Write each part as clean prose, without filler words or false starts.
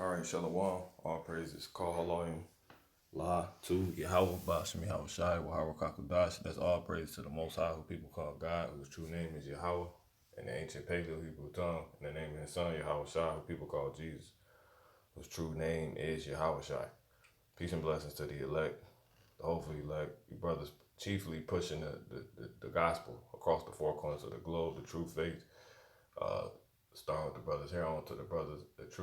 All right, Shalom. All praises. Call Haloim La to Yahweh Bashim Yahweh Shai Wahara Kakadash. That's all praise to the Most High, who people call God, whose true name is Yahweh, in the ancient Paleo Hebrew tongue, in the name of his son, Yahweh Shai, who people call Jesus, whose true name is Yahweh Shai. Peace and blessings to the elect, the hopefully elect, you brothers chiefly pushing the gospel across the four corners of the globe, the true faith, starting with the brothers here on to the brothers that's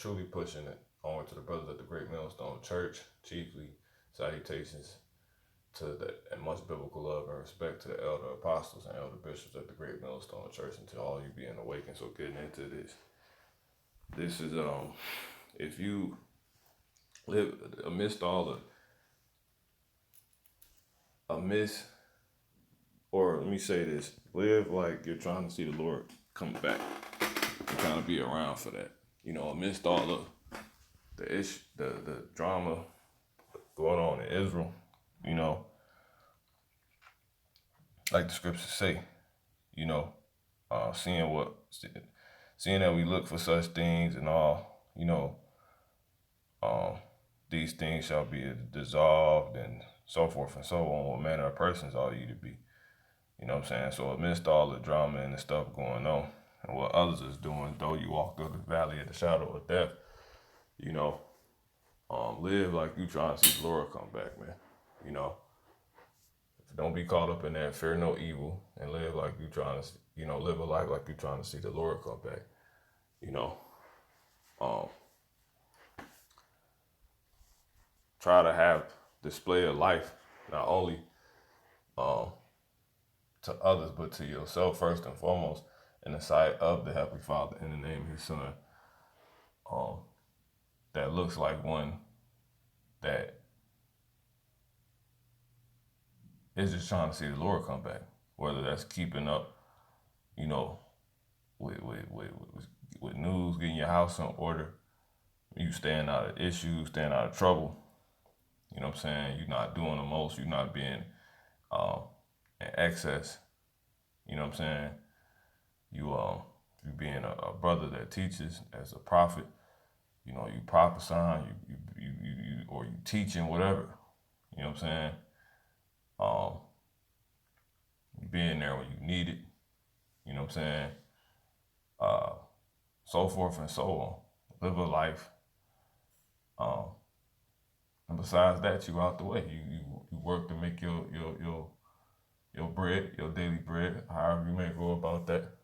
truly pushing it on to the brothers at the Great Millstone Church, chiefly salutations to the and much biblical love and respect to the elder apostles and elder bishops at the Great Millstone Church, and to all you being awakened. So getting into this is if you live amidst all the amidst, or let me say this, live like you're trying to see the Lord come back. You're trying to be around for that. Amidst all the issue, the drama going on in Israel, like the scriptures say, seeing seeing that we look for such things and all, these things shall be dissolved and so forth and so on. What manner of persons ought you to be? You know what I'm saying? So amidst all the drama and the stuff going on and what others is doing, though you walk through the valley of the shadow of death, live like you trying to see the Lord come back, man. Don't be caught up in that, fear no evil, and live like you trying to, live a life like you trying to see the Lord come back. Try to have display of life, not only to others, but to yourself first and foremost, in the sight of the Heavenly Father, in the name of his son, that looks like one that is just trying to see the Lord come back, whether that's keeping up, with news, getting your house in order, you staying out of issues, staying out of trouble. You know what I'm saying? You're not doing the most. You're not being in excess. You know what I'm saying? You being a brother that teaches as a prophet. You prophesying, or you teaching, whatever. You know what I'm saying? Being there when you need it. You know what I'm saying? So forth and so on. Live a life. And besides that, you out the way. You work to make your bread, your daily bread, however you may go about that,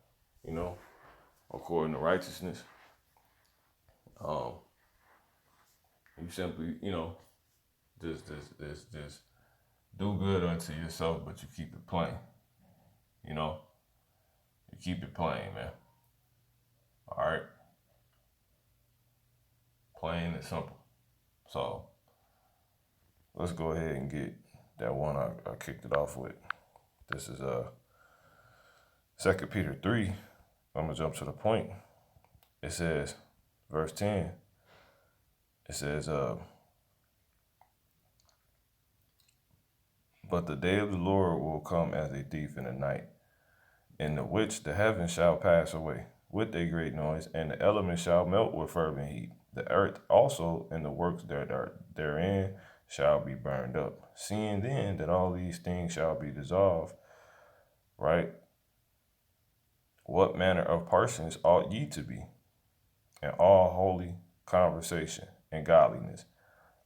according to righteousness. You simply, just do good unto yourself, but you keep it plain. You keep it plain, man. All right? Plain and simple. So let's go ahead and get that one I kicked it off with. This is 2 Peter 3. I'm going to jump to the point. It says, verse 10, it says, but the day of the Lord will come as a thief in the night, in the which the heavens shall pass away with a great noise, and the elements shall melt with fervent heat. The earth also and the works that are therein shall be burned up. Seeing then that all these things shall be dissolved, right? What manner of persons ought ye to be in all holy conversation and godliness,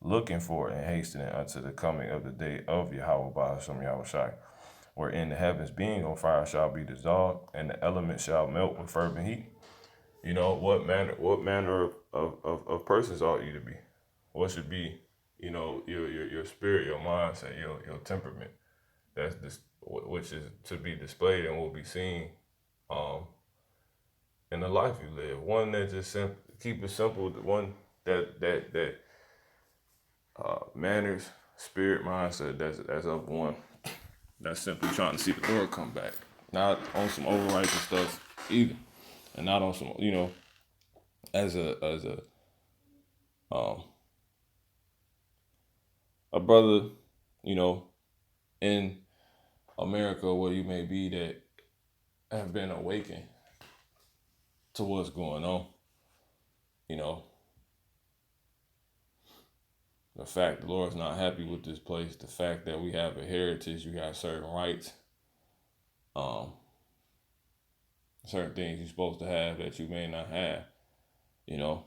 looking for and hastening unto the coming of the day of Yahweh Ba'ashem Yahweh Shai, wherein the heavens being on fire shall be dissolved, and the elements shall melt with fervent heat. What manner of persons ought you to be? What should be, your spirit, your mindset, your temperament. That's this, which is to be displayed and will be seen in the life you live. One that just keep it simple. One that manners, spirit, mindset. That's of one that's simply trying to see the Lord come back, not on some overrighteous stuff either, and not on some as a brother, in America, where you may be, that have been awakened to what's going on. The fact the Lord's not happy with this place, the fact that we have a heritage, you got certain rights, um, certain things you're supposed to have that you may not have, you know,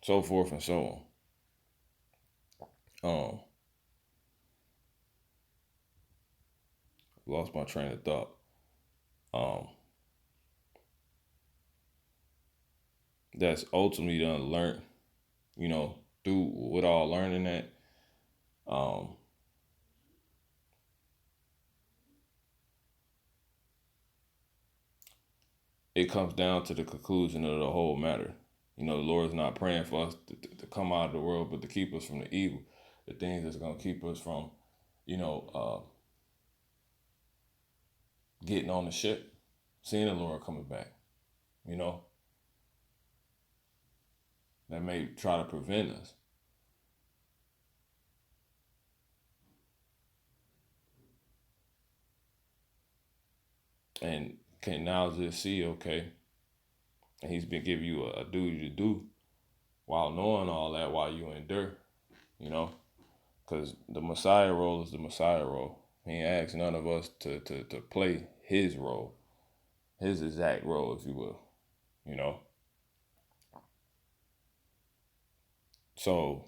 so forth and so on. Lost my train of thought. Um, that's ultimately done learn, you know, through with all learning that, um, it comes down to the conclusion of the whole matter. You know, the Lord is not praying for us to come out of the world, but to keep us from the evil, the things that's going to keep us from, you know, getting on the ship, seeing the Lord coming back, you know, that may try to prevent us. And can now just see, okay, and He's been giving you a duty to do while knowing all that, while you endure, you know, because the Messiah role is the Messiah role. He asks none of us to play His role, His exact role, if you will, you know. So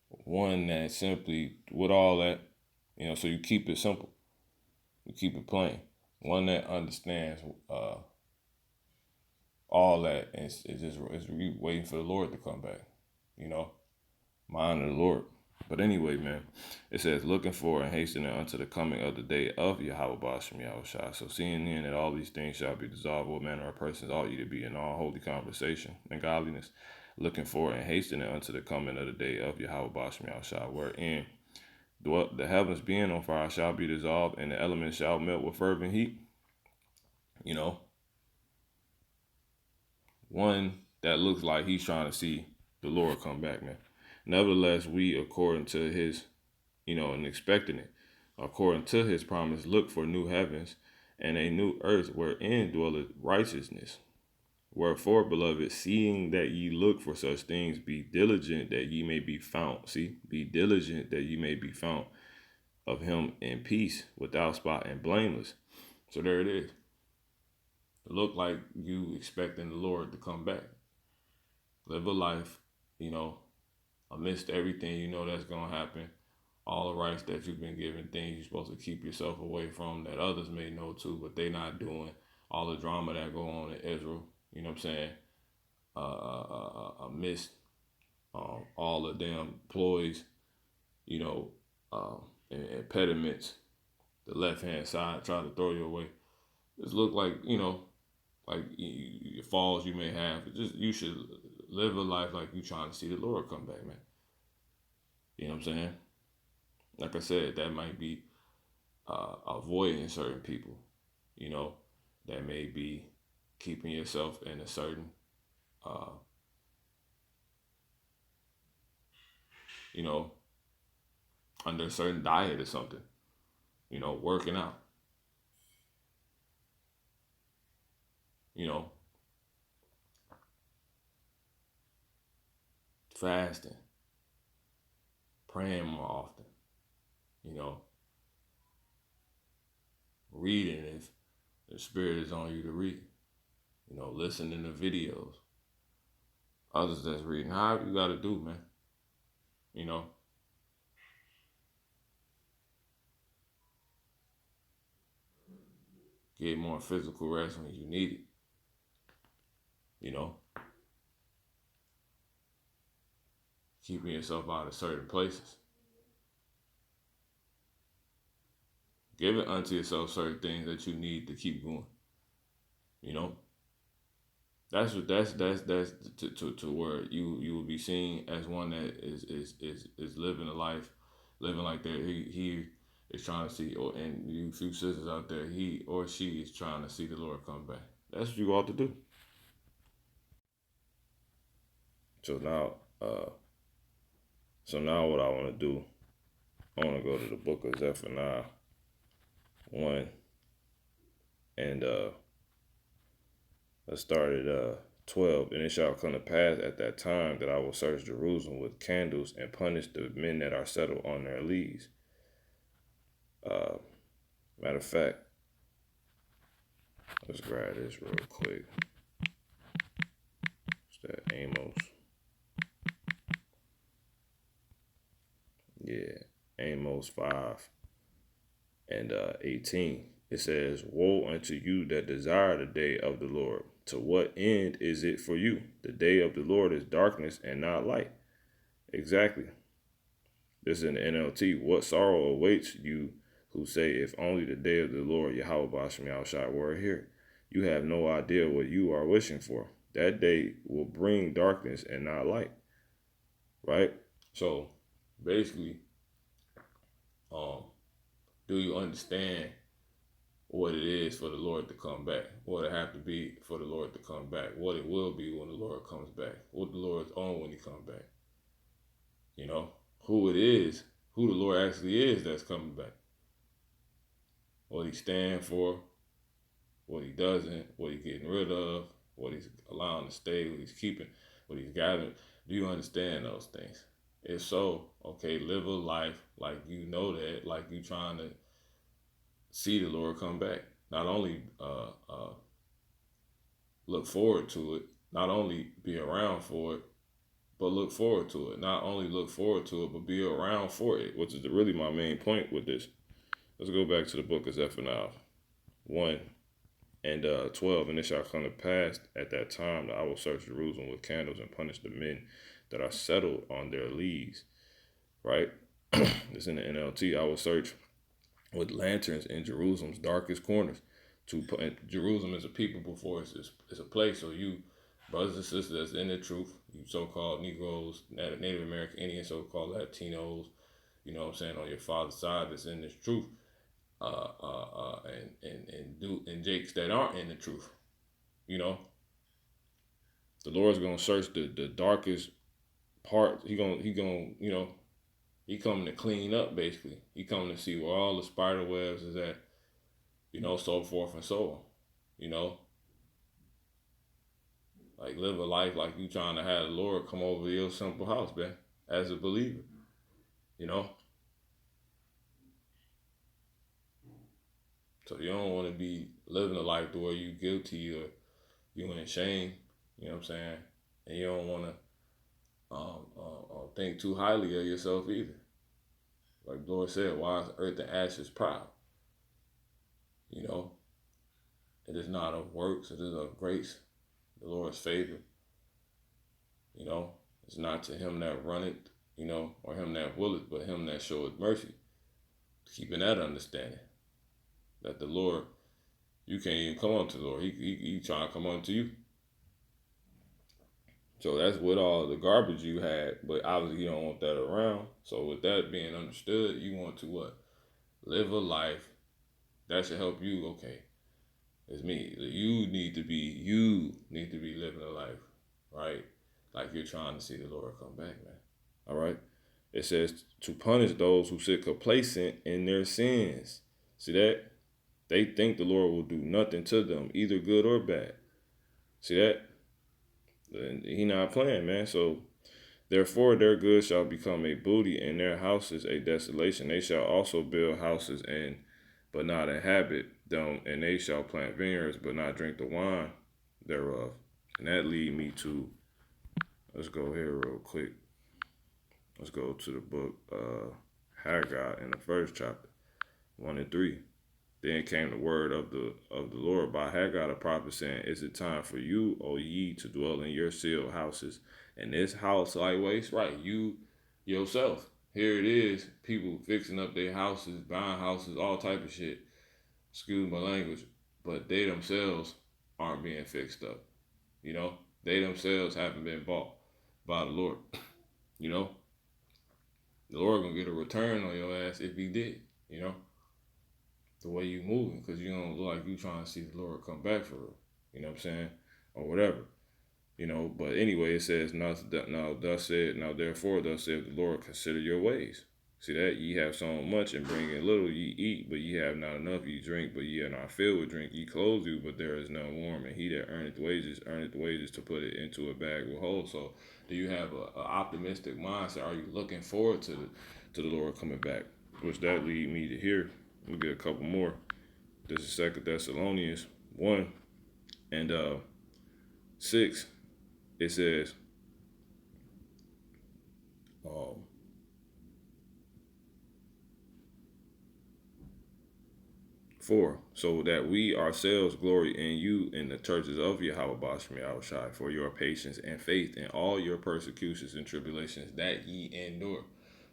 one that simply, with all that, you know, so you keep it simple, you keep it plain. One that understands all that is just is waiting for the Lord to come back, you know, mind of the Lord. But anyway, man, it says, looking for and hastening unto the coming of the day of Yahweh Bashem Yahushua. So seeing then that all these things shall be dissolved, what manner of persons ought you to be in all holy conversation and godliness, looking for and hastening unto the coming of the day of Yahweh Bashem Yahushua, wherein the heavens being on fire shall be dissolved, and the elements shall melt with fervent heat. You know, one that looks like he's trying to see the Lord come back, man. Nevertheless, we, according to his, you know, and expecting it, according to his promise, look for new heavens and a new earth wherein dwelleth righteousness. Wherefore, beloved, seeing that ye look for such things, be diligent that ye may be found. See, be diligent that ye may be found of him in peace, without spot and blameless. So there it is. It look like you expecting the Lord to come back. Live a life, you know, amidst everything you know that's gonna happen, all the rights that you've been given, things you're supposed to keep yourself away from that others may know too, but they not doing. All the drama that go on in Israel, you know what I'm saying? Amidst all the damn ploys, you know, and impediments, the left hand side try to throw you away. Just look like, you know, like falls you may have. Just you should live a life like you trying to see the Lord come back, man. You know what I'm saying? Like I said, that might be avoiding certain people, you know, that may be keeping yourself in a certain, uh, you know, under a certain diet or something, you know, working out, you know, fasting, praying more often, you know, reading if the Spirit is on you to read, you know, listening to videos, others that's reading, however you got to do, man, you know. Get more physical rest when you need it, you know. Keeping yourself out of certain places. Give it unto yourself certain things that you need to keep going. You know, that's to where you will be seen as one that is living a life, living like that. He is trying to see, or and you few sisters out there, he or she is trying to see the Lord come back. That's what you ought to do. So now, what I want to do, I want to go to the book of Zephaniah 1, and let's start at 12. And it shall come to pass at that time that I will search Jerusalem with candles and punish the men that are settled on their leads. Uh, Matter of fact, let's grab this real quick. It's that Amos. Yeah, Amos 5 and 18. It says, "Woe unto you that desire the day of the Lord. To what end is it for you? The day of the Lord is darkness and not light." Exactly. This is in the NLT. "What sorrow awaits you who say, if only the day of the Lord Yahweh Bashem Yahushua were here. You have no idea what you are wishing for. That day will bring darkness and not light." Right? So basically, um, do you understand what it is for the Lord to come back? What it have to be for the Lord to come back? What it will be when the Lord comes back? What the Lord's on when he comes back? You know, who it is, who the Lord actually is that's coming back. What he stands for, what he doesn't, what he's getting rid of, what he's allowing to stay, what he's keeping, what he's gathering. Do you understand those things? If so, okay, live a life like you know that, like you trying to see the Lord come back. Not only look forward to it, not only be around for it, but look forward to it. Not only look forward to it, but be around for it, which is really my main point with this. Let's go back to the book of Zephaniah 1 and 12. "And it shall come to pass at that time that I will search Jerusalem with candles and punish the men that are settled on their leads." Right? It's in the NLT. "I will search with lanterns in Jerusalem's darkest corners." Jerusalem is a people before it's a place. So you, brothers and sisters that's in the truth, you so-called Negroes, Native American Indians, so-called Latinos, you know what I'm saying, on your father's side that's in this truth, and Jakes that aren't in the truth, you know, the Lord's gonna search the darkest part. He coming to clean up basically. He coming to see where all the spider webs is at, so forth and so on. You know, like live a life like you trying to have the Lord come over to your simple house, man, as a believer. You know, so you don't want to be living a life to where you guilty or you in shame. You know what I'm saying? And you don't want to think too highly of yourself either. Like the Lord said, "Why is earth and ashes proud?" You know, it is not of works; it is of grace, the Lord's favor. You know, it's not to him that runneth, or him that willeth, but him that showeth mercy. Keeping that understanding that the Lord, you can't even come unto the Lord. He trying to come unto you. So that's with all the garbage you had, but obviously you don't want that around. So with that being understood, you want to what? Live a life that should help you. Okay, it's me. You need to be living a life, right? Like you're trying to see the Lord come back, man. All right. It says to punish those who sit complacent in their sins. See that? They think the Lord will do nothing to them, either good or bad. See that? He not playing, man. So therefore their goods shall become a booty, and their houses a desolation. They shall also build houses and but not inhabit them, and they shall plant vineyards but not drink the wine thereof. And that lead me to, let's go here real quick. Let's go to the book Haggai in the first chapter, 1 and 3. Then came the word of the Lord by Haggai the prophet, saying, "Is it time for you, O ye, to dwell in your sealed houses? And this house likewise," right? You yourself. Here it is, people fixing up their houses, buying houses, all type of shit. Excuse my language, but they themselves aren't being fixed up. They themselves haven't been bought by the Lord. You know, the Lord gonna get a return on your ass if he did. The way you moving, because you don't look like you trying to see the Lord come back for real. You know what I'm saying? Or whatever. But anyway, it says, now therefore thus saith the Lord, consider your ways. See that ye have sown much and bring in little, ye eat, but ye have not enough, ye drink, but ye are not filled with drink, ye clothe you, but there is none warm, and he that earneth wages to put it into a bag will hold. So do you have a optimistic mindset? Are you looking forward to the Lord coming back? Which that lead me to here. Let me get a couple more. This is Second Thessalonians 1 and 6. It says, um, 4. So that we ourselves glory in you in the churches of Yahweh Bashmi Yahushai for your patience and faith in all your persecutions and tribulations that ye endure.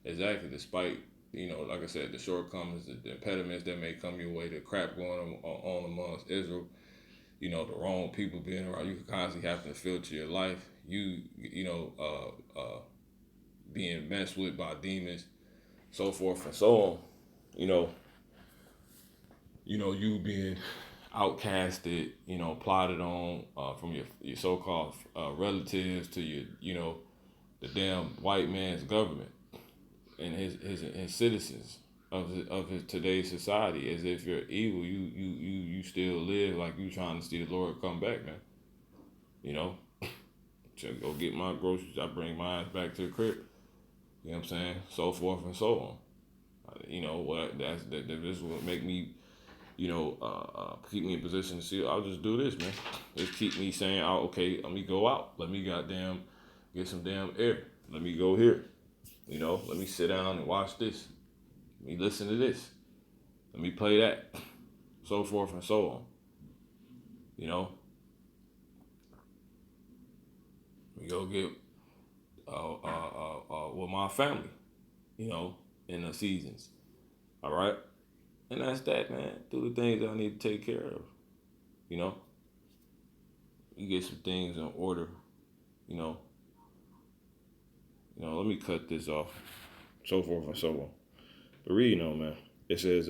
Exactly, despite, like I said, the shortcomings, the impediments that may come your way, the crap going on amongst Israel, the wrong people being around, you constantly have to filter your life. Being messed with by demons, so forth and so on. You know, you being outcasted, plotted on from your so-called relatives to the damn white man's government and his citizens of his today's society. As if you're evil, you still live like you trying to see the Lord come back, man. You know, to go get my groceries, I bring mine back to the crib. You know what I'm saying? So forth and so on. What this will make me keep me in position to see. I'll just do this, man. Just keep me saying, "Oh, okay, let me go out. Let me goddamn get some damn air. Let me go here. Let me sit down and watch this. Let me listen to this. Let me play that." So forth and so on. You know, we go get with my family. In the seasons. All right, and that's that, man. Do the things that I need to take care of. You know, you get some things in order. You know, let me cut this off. So forth and so on. But reading on, man. It says,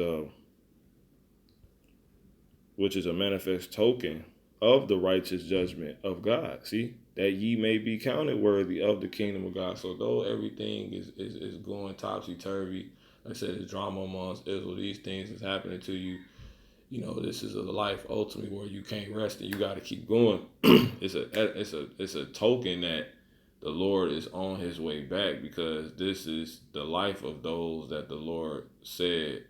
which is a manifest token of the righteous judgment of God. See, that ye may be counted worthy of the kingdom of God. So though everything is going topsy-turvy, like I said, the drama amongst Israel, these things is happening to you. This is a life ultimately where you can't rest and you got to keep going. It's a token that the Lord is on his way back, because this is the life of those that the Lord said.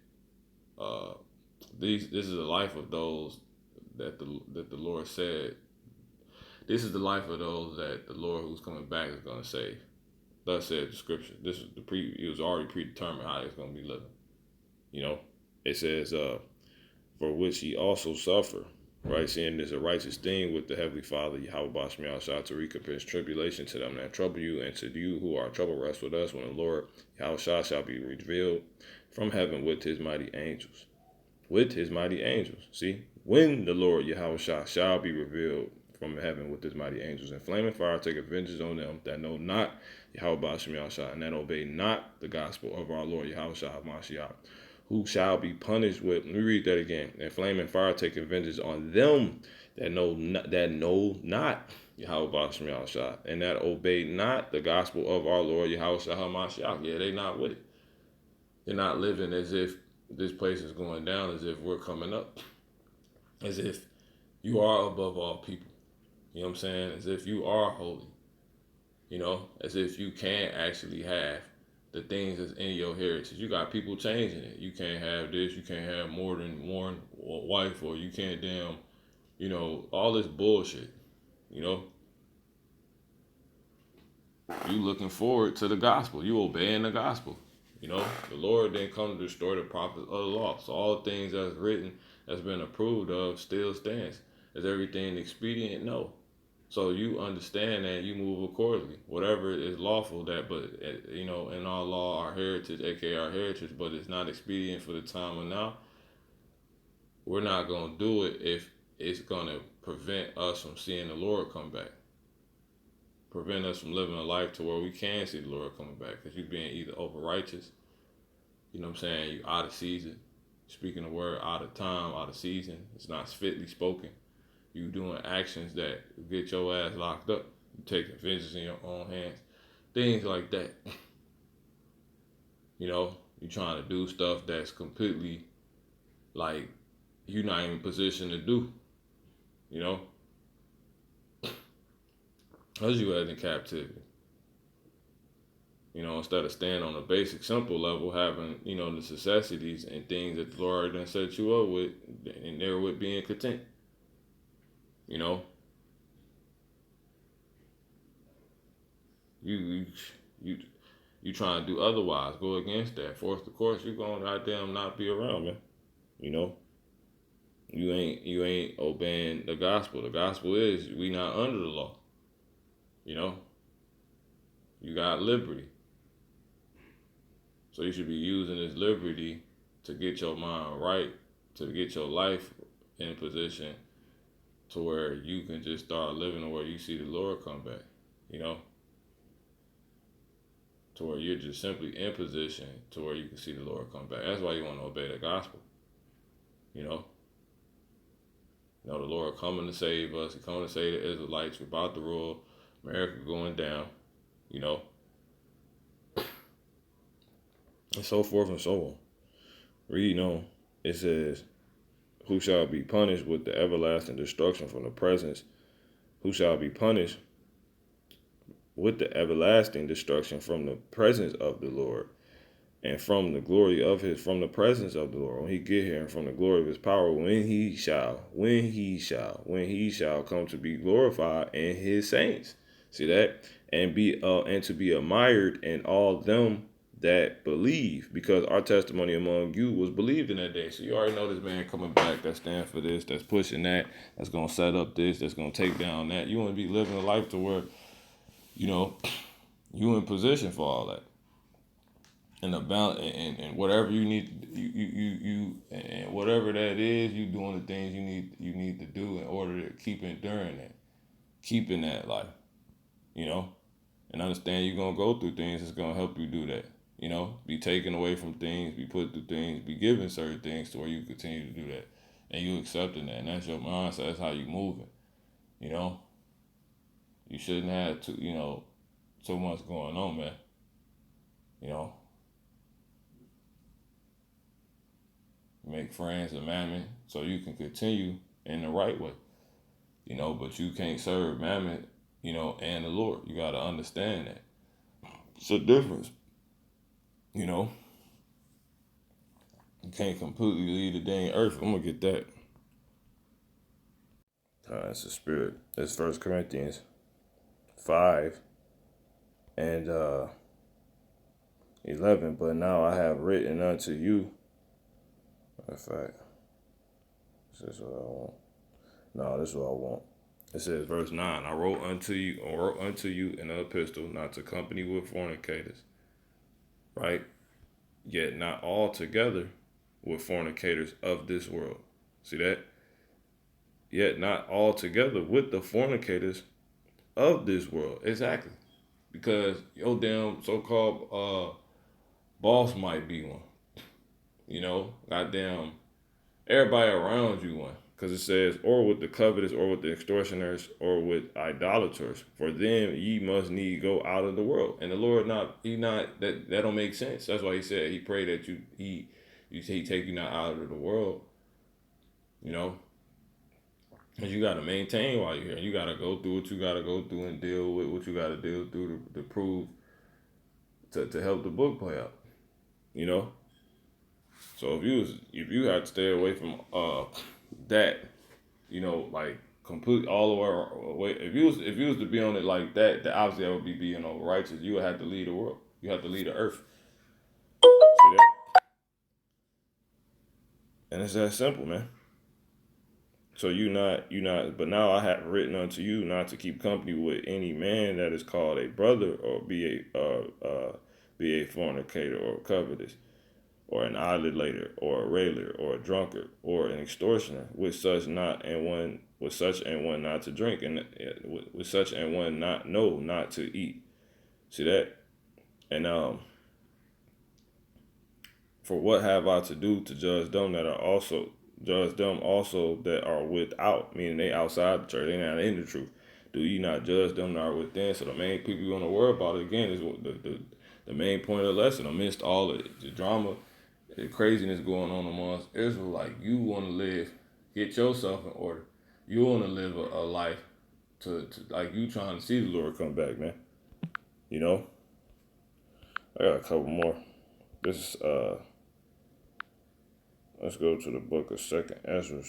This is the life of those that the Lord said. This is the life of those that the Lord who's coming back is going to save. Thus said the scripture. This is it was already predetermined how it's going to be living. It says, for which he also suffer. Right, seeing there's a righteous thing with the Heavenly Father, Yahweh Bashmi outside to recompense tribulation to them that trouble you, and to you who are troubled rest with us when the Lord Yahweh shall be revealed from heaven with his mighty angels. With his mighty angels. See, when the Lord Yahweh shall be revealed from heaven with his mighty angels, and flaming fire take vengeance on them that know not Yahweh Bashmi and that obey not the gospel of our Lord Yahweh Mashiach, who shall be punished with. Let me read that again. And flaming fire taking vengeance on them that know not Yahweh Bashmi and that obey not the gospel of our Lord Yahweh Mashiach. Yeah, they not with it. They're not living as if this place is going down, as if we're coming up, as if you are above all people. You know what I'm saying? As if you are holy. As if you can actually have the things that's in your heritage. You got people changing it. You can't have this. You can't have more than one wife, or you can't all this bullshit. You looking forward to the gospel. You obeying the gospel. The Lord didn't come to destroy the prophets of the law. So all things that's written, that's been approved of, still stands. Is everything expedient? No. So you understand that, you move accordingly. Whatever is lawful, in our law, our heritage, aka our heritage, but it's not expedient for the time of now. We're not gonna do it if it's gonna prevent us from seeing the Lord come back. Prevent us from living a life to where we can see the Lord coming back. Because you're being either over righteous, you know what I'm saying, you out of season, speaking the word out of time, out of season. It's not fitly spoken. You doing actions that get your ass locked up. You taking vengeance in your own hands. Things like that. You trying to do stuff that's completely like you're not even positioned to do. You know, because you was in captivity. Instead of staying on a basic, simple level, having the necessities and things that the Lord done set you up with, and there with being content. You know, you you you, you trying to do otherwise, go against that, force the course. You gonna goddamn not be around, man. You know, you ain't obeying the gospel. The gospel is we not under the law. You know, you got liberty, so you should be using this liberty to get your mind right, to get your life in a position to where you can just start living to where you see the Lord come back. You know, to where you're just simply in position to where you can see the Lord come back. That's why you want to obey the gospel. You know, the Lord coming to save us. He coming to save the Israelites. We're about to rule. America going down. You know, and so forth and so on. Reading on, it says, "Who shall be punished with the everlasting destruction from the presence? Who shall be punished with the everlasting destruction from the presence of the Lord, and from the glory of from the presence of the Lord, when he get here, and from the glory of his power, when he shall come to be glorified in his saints." See that? And to be admired in all them that believe, because our testimony among you was believed in that day. So you already know this man coming back that stand for this, that's pushing that, that's gonna set up this, that's gonna take down that. You want to be living a life to where you know you in position for all that. And about and whatever you need, you and whatever that is, you doing the things you need to do in order to keep enduring that, keeping that life, you know, and understand you're gonna go through things that's gonna help you do that. Be taken away from things, be put through things, be given certain things to where you continue to do that, and you accepting that, and that's your mindset. That's how you moving. You know, you shouldn't have so much going on, man. You know. Make friends and mammon so you can continue in the right way, but you can't serve mammon, and the Lord. You got to understand that. It's a difference, you know. You can't completely leave the dang earth. I'm going to get that. It's the spirit. It's 1 Corinthians 5 and 11. But now I have written unto you. In fact, this is what I want. No, this is what I want. It says, verse 9, I wrote unto you in an epistle not to company with fornicators, right? Yet not altogether with fornicators of this world. See that? Yet not altogether with the fornicators of this world. Exactly. Because your damn so-called boss might be one. Goddamn, everybody around you one. Because it says, or with the covetous, or with the extortioners, or with idolaters. For them ye must need go out of the world. And the Lord that don't make sense. That's why he said he prayed that he take you not out of the world. Because you got to maintain while you're here. You got to go through what you got to go through and deal with what you got to deal through to prove, to help the book play out. So if you had to stay away from that, like complete all the way. If you was to be on it like that, obviously that would be being over righteous. You would have to lead the world. You have to lead the earth. See that? And it's that simple, man. So you not. But now I have written unto you not to keep company with any man that is called a brother, or be a fornicator, or covetous, or an idolater, or a railer, or a drunkard, or an extortioner, with such and one not to drink, and with such and one not to eat. See that? And for what have I to do to judge them also that are without, meaning they outside the church, they not in the truth. Do ye not judge them that are within? So the main people you want to worry about again is the main point of the lesson, amidst all the drama, the craziness going on amongst Israel, like you want to live, get yourself in order. You want to live a life to like you trying to see the Lord come back, man. You know, I got a couple more. This let's go to the book of Second Ezra.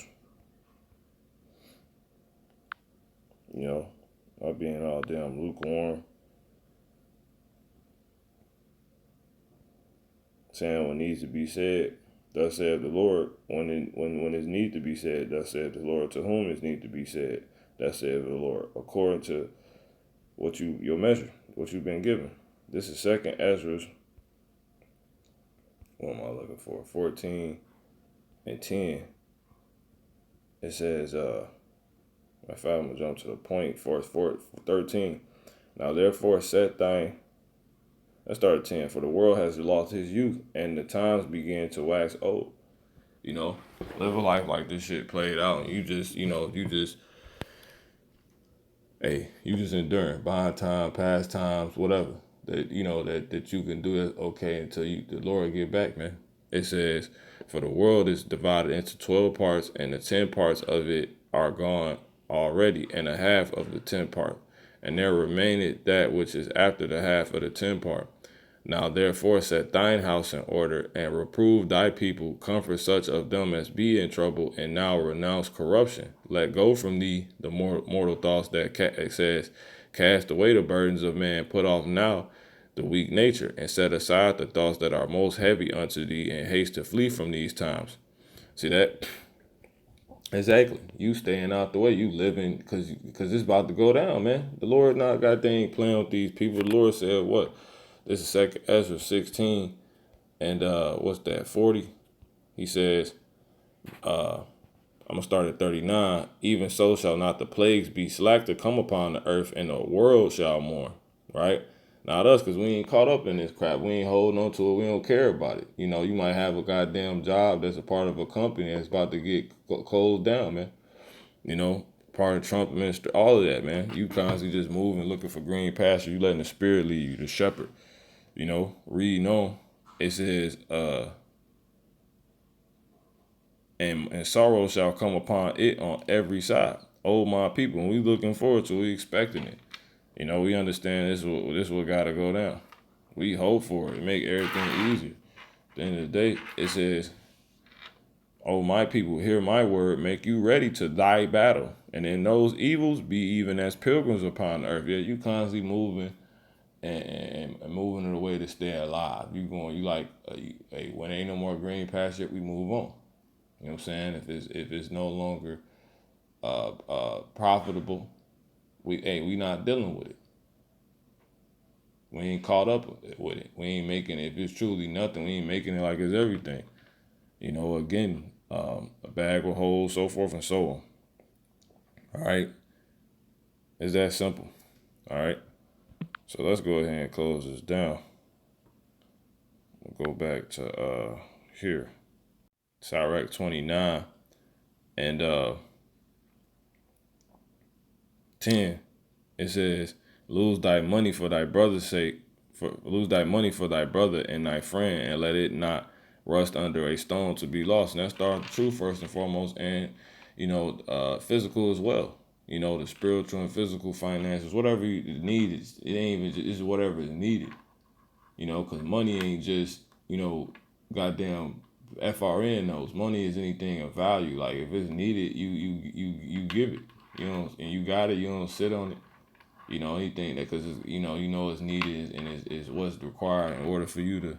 You know, not being all damn lukewarm, saying what needs to be said. Thus said the Lord, when it needs to be said, thus said the Lord, to whom it needs to be said, thus said the Lord, according to what your measure, what you've been given. This is Second Ezra. What am I looking for? 14 and 10. It says, if I'm gonna jump to the point, for 13. Now therefore set thine. Let's start at 10. For the world has lost his youth, and the times begin to wax old. You know, live a life like this shit played out, and you just enduring, buying time, past times, whatever that that you can do it okay until the Lord get back, man. It says, for the world is divided into 12 parts, and the 10 parts of it are gone already, and a half of the 10 part, and there remaineth that which is after the half of the 10 part. Now therefore set thine house in order, and reprove thy people, comfort such of them as be in trouble, and now renounce corruption. Let go from thee the mortal thoughts that it says, cast away the burdens of man, put off now the weak nature, and set aside the thoughts that are most heavy unto thee, and haste to flee from these times. See that? Exactly. You staying out the way. You living because it's about to go down, man. The Lord not got thing playing with these people. The Lord said what? This is Second Ezra 16 and what's that, 40? He says, I'm gonna start at 39. Even so shall not the plagues be slack to come upon the earth, and the world shall mourn. Right? Not us, because we ain't caught up in this crap. We ain't holding on to it. We don't care about it. You know, you might have a goddamn job that's a part of a company that's about to get closed down, man. You know, part of Trump minister, all of that, man. You constantly just moving, looking for green pasture. You letting the spirit lead you, the shepherd. You know, reading on, it says, and sorrow shall come upon it on every side. Oh, my people, and we looking forward to it, we expecting it. You know, we understand this what got to go down. We hope for it, make everything easier. At the end of the day, it says, oh, my people, hear my word, make you ready to thy battle. And in those evils, be even as pilgrims upon the earth. Yeah, you constantly moving and moving in a way to stay alive. You like, hey, when ain't no more green pasture, we move on. You know what I'm saying? If it's no longer profitable, we not dealing with it. We ain't caught up with it. We ain't making it. If it's truly nothing, we ain't making it like it's everything. You know, again, a bag will hold, so forth and so on. All right, it's that simple. All right. So let's go ahead and close this down. We'll go back to here. Sirach 29 and 10. It says, lose thy money for thy brother's sake, lose thy money for thy brother and thy friend, and let it not rust under a stone to be lost. And that starts the truth first and foremost, and physical as well. You know, the spiritual and physical finances, whatever you need, it ain't even, it's whatever is needed. You know, because money ain't just, goddamn FRN knows. Money is anything of value. Like, if it's needed, you give it. You know, and you got it, you don't sit on it. You know, anything that, because, it's needed and is what's required in order for you to,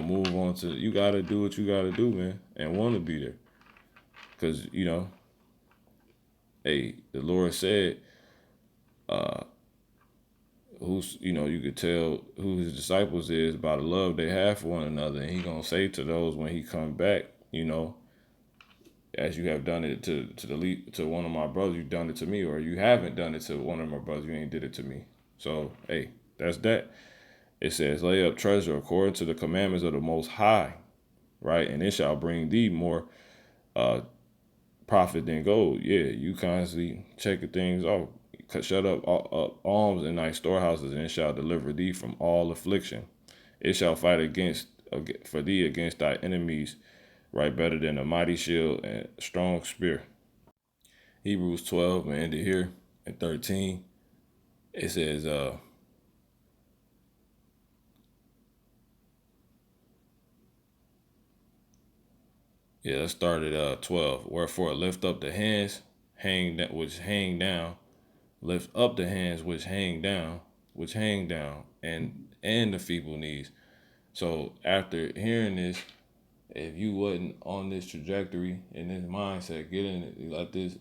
move on to, you got to do what you got to do, man, and want to be there. Because, hey, the Lord said, you could tell who his disciples is by the love they have for one another. And he going to say to those when he come back, as you have done it to one of my brothers, you've done it to me, or you haven't done it to one of my brothers, you ain't did it to me. So, hey, that's that. It says, lay up treasure according to the commandments of the Most High, right? And it shall bring thee more profit than gold. Yeah, you constantly checking things off. Shut up alms in thy storehouses, and it shall deliver thee from all affliction. It shall fight for thee against thy enemies, right, better than a mighty shield and strong spear. Hebrews 12 and end it here and 13. It says, yeah, let's start at 12. Wherefore lift up the hands which hang down, lift up the hands which hang down, and the feeble knees. So after hearing this, if you wasn't on this trajectory in this mindset, get in it, let this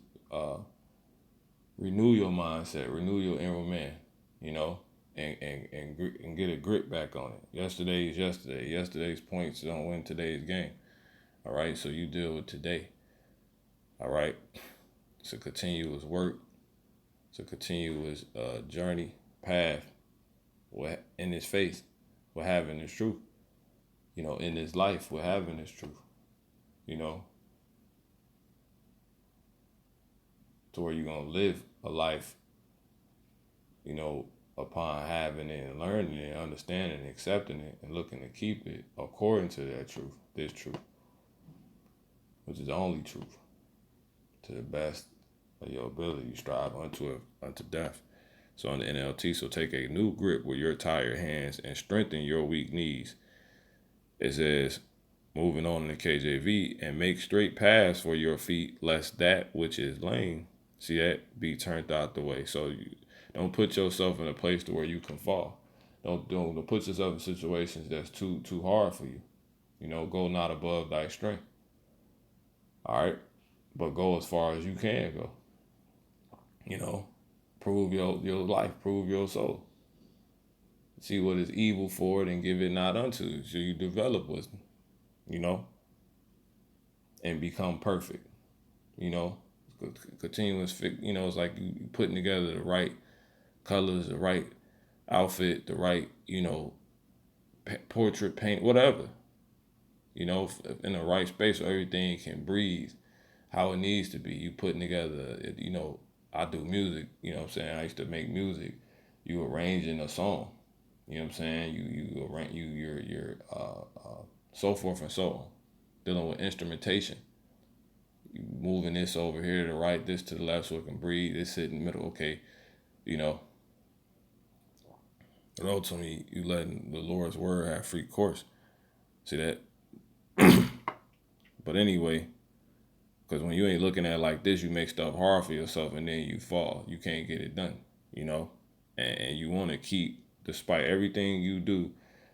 renew your mindset, renew your inner man, you know, and get a grip back on it. Yesterday is yesterday. Yesterday's points don't win today's game. All right, so you deal with today. All right, it's a continuous work. It's a continuous journey, path. In this faith, we're having this truth. You know, in this life, we're having this truth. You know, to where you're gonna live a life, you know, upon having it and learning it, understanding it, accepting it, and looking to keep it according to that truth, this truth, which is the only truth, to the best of your ability. You strive unto death. So on the NLT, so take a new grip with your tired hands and strengthen your weak knees. It says, moving on in the KJV, and make straight paths for your feet, lest that which is lame, see that, be turned out the way. So you don't put yourself in a place to where you can fall. Don't put yourself in situations that's too hard for you. You know, go not above thy strength. All right, but go as far as you can go. You know, prove your life, prove your soul. See what is evil for it and give it not unto. So you develop wisdom, you know, and become perfect. You know, continuous, you know, it's like you putting together the right colors, the right outfit, the right, you know, portrait paint, whatever, you know, in the right space so everything can breathe how it needs to be. You putting together, you know, I do music, you know what I'm saying? I used to make music. You arranging a song, you know what I'm saying? You arrange, you're so forth and so on. Dealing with instrumentation. You moving this over here to the right, this to the left so it can breathe. This sit in the middle, okay, you know. But ultimately, you letting the Lord's word have free course. See that? But anyway, because when you ain't looking at it like this, you make stuff hard for yourself and then you fall. You can't get it done, you know? And you want to keep, despite everything you do,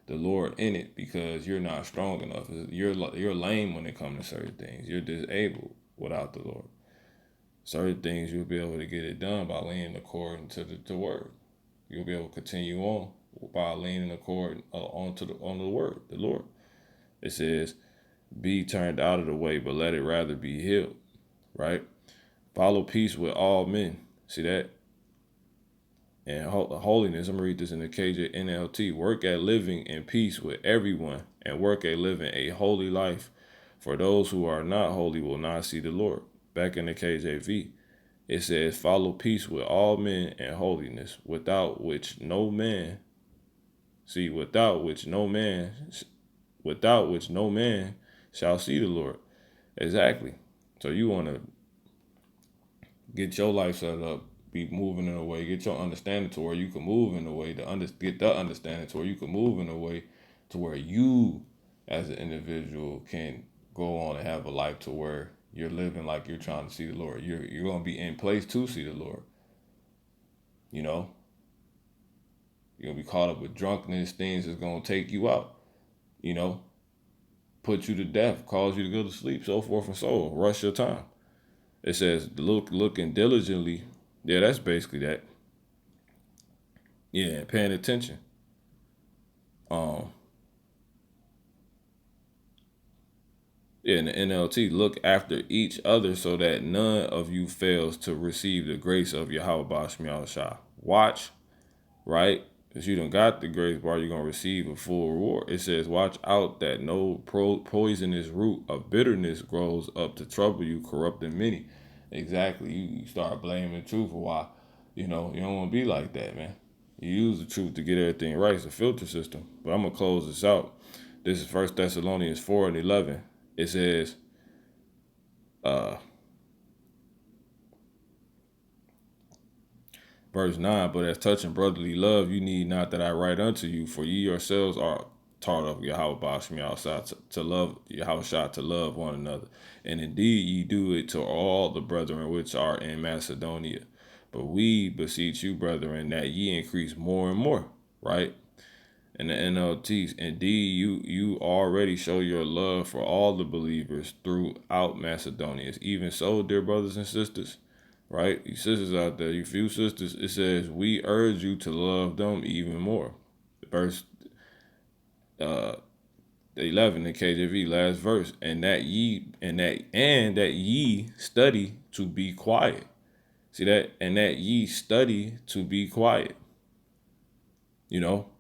the Lord in it because you're not strong enough. You're lame when it comes to certain things. You're disabled without the Lord. Certain things you'll be able to get it done by leaning according to the word. You'll be able to continue on by leaning according on the word, the Lord. It says, be turned out of the way, but let it rather be healed, right? Follow peace with all men. See that? And holiness, I'm going to read this in the KJNLT. Work at living in peace with everyone and work at living a holy life. For those who are not holy will not see the Lord. Back in the KJV, it says, follow peace with all men and holiness, without which no man shall see the Lord. Exactly. So you want to get your life set up, be moving in a way, get your understanding to where you can move in a way get the understanding to where you can move in a way to where you as an individual can go on and have a life to where you're living like you're trying to see the Lord. You're going to be in place to see the Lord. You know, you're going to be caught up with drunkenness, things that's going to take you out, you know, put you to death, cause you to go to sleep, so forth and so on. Rush your time. It says, looking diligently. Yeah, that's basically that. Yeah, paying attention. Yeah, in the NLT, look after each other so that none of you fails to receive the grace of Yahweh Shema Shah. Watch, right? Because you done got the grace bar, you're going to receive a full reward. It says, watch out that no poisonous root of bitterness grows up to trouble you, corrupting many. Exactly. You start blaming the truth for why, you know, you don't want to be like that, man. You use the truth to get everything right. It's a filter system. But I'm gonna close this out. This is 1 Thessalonians 4:11. It says, uh, verse 9, but as touching brotherly love, you need not that I write unto you, for ye yourselves are taught of Yahweh Bashmi outside to love Yahweh Shah, to love one another. And indeed ye do it to all the brethren which are in Macedonia. But we beseech you, brethren, that ye increase more and more, right? In the NLTs, indeed you already show your love for all the believers throughout Macedonia. Even so, dear brothers and sisters, right? You sisters out there, you few sisters, it says, we urge you to love them even more. Verse 11 in KJV, last verse, and that ye study to be quiet. See that? And that ye study to be quiet. You know,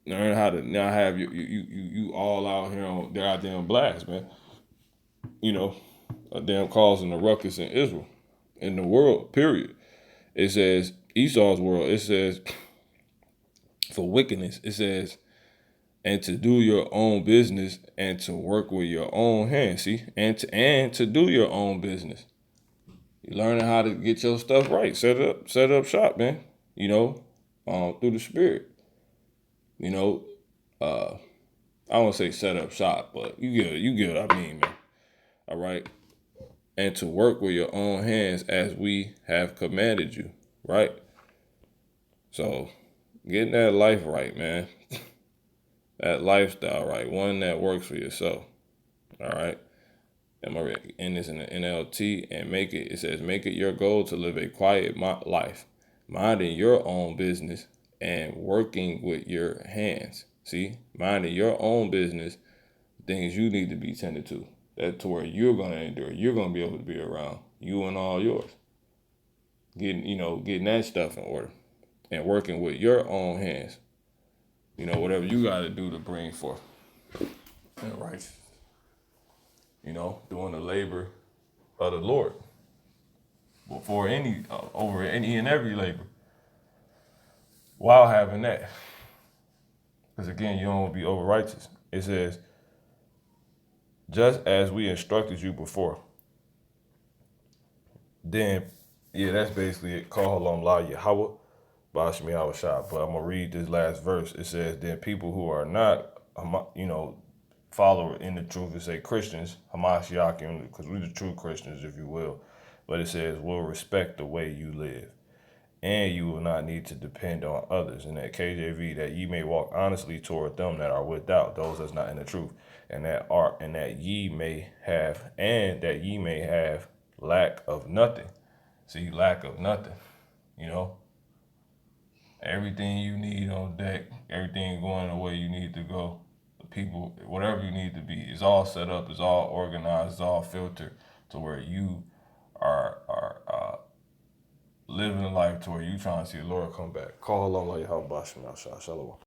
learn how to now have you all out here on goddamn blast, man. You know, a damn causing a ruckus in Israel, in the world, period. It says Esau's world. It says for wickedness. It says and to do your own business and to work with your own hands. See, and to do your own business. You learning how to get your stuff right. Set up shop, man. You know, through the spirit. You know, I don't say set up shop, but you get what I mean, man. All right. And to work with your own hands as we have commanded you, right? So getting that life right, man. That lifestyle right. One that works for yourself. All right. I'm gonna end this in the NLT and it says, make it your goal to live a quiet life, minding your own business and working with your hands. See, minding your own business, things you need to be tended to. That to where you're gonna endure. You're gonna be able to be around. You and all yours. Getting that stuff in order. And working with your own hands. Whatever you gotta do to bring forth. And right. Doing the labor of the Lord. Before over any and every labor. While having that. Because again, you don't want to be over righteous. It says, just as we instructed you before. Then, yeah, that's basically it. Call on La Yahweh, Bashmi Shah. But I'm going to read this last verse. It says, then people who are not, follower in the truth, it say Christians, Hamashiach, because we're the true Christians, if you will. But it says, will respect the way you live. And you will not need to depend on others. In that KJV, that ye may walk honestly toward them that are without, those that's not in the truth, and that ye may have lack of nothing. See, lack of nothing. Everything you need on deck, everything going the way you need to go. The people, whatever you need to be, is all set up, is all organized, is all filtered to where you are living a life to where you trying to see the Lord come back. Call Allah Yahweh Bashim Shalom.